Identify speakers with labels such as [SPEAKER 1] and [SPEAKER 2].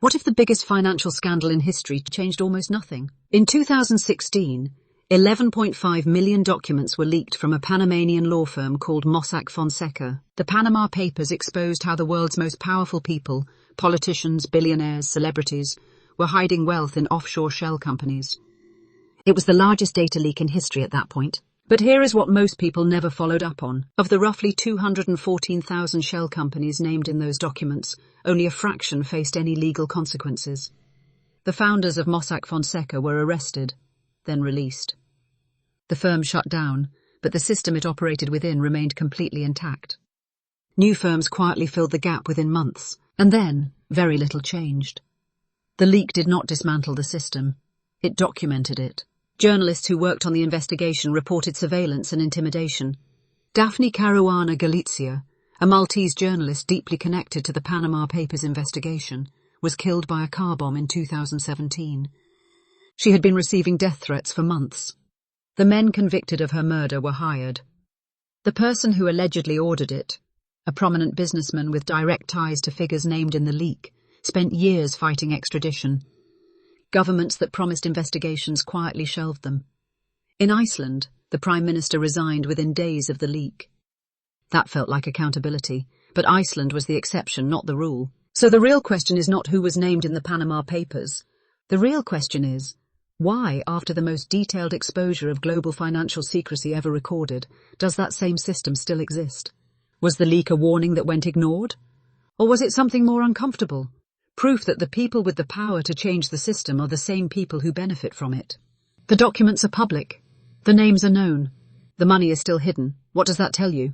[SPEAKER 1] What if the biggest financial scandal in history changed almost nothing? In 2016, 11.5 million documents were leaked from a Panamanian law firm called Mossack Fonseca. The Panama Papers exposed how the world's most powerful people, politicians, billionaires, celebrities, were hiding wealth in offshore shell companies. It was the largest data leak in history at that point. But here is what most people never followed up on. Of the roughly 214,000 shell companies named in those documents, only a fraction faced any legal consequences. The founders of Mossack Fonseca were arrested, then released. The firm shut down, but the system it operated within remained completely intact. New firms quietly filled the gap within months, and then very little changed. The leak did not dismantle the system. It documented it. Journalists who worked on the investigation reported surveillance and intimidation. Daphne Caruana Galizia, a Maltese journalist deeply connected to the Panama Papers investigation, was killed by a car bomb in 2017. She had been receiving death threats for months. The men convicted of her murder were hired. The person who allegedly ordered it, a prominent businessman with direct ties to figures named in the leak, spent years fighting extradition. Governments that promised investigations quietly shelved them. In Iceland, the Prime Minister resigned within days of the leak. That felt like accountability, but Iceland was the exception, not the rule. So the real question is not who was named in the Panama Papers. The real question is, why, after the most detailed exposure of global financial secrecy ever recorded, does that same system still exist? Was the leak a warning that went ignored? Or was it something more uncomfortable? Proof that the people with the power to change the system are the same people who benefit from it. The documents are public. The names are known. The money is still hidden. What does that tell you?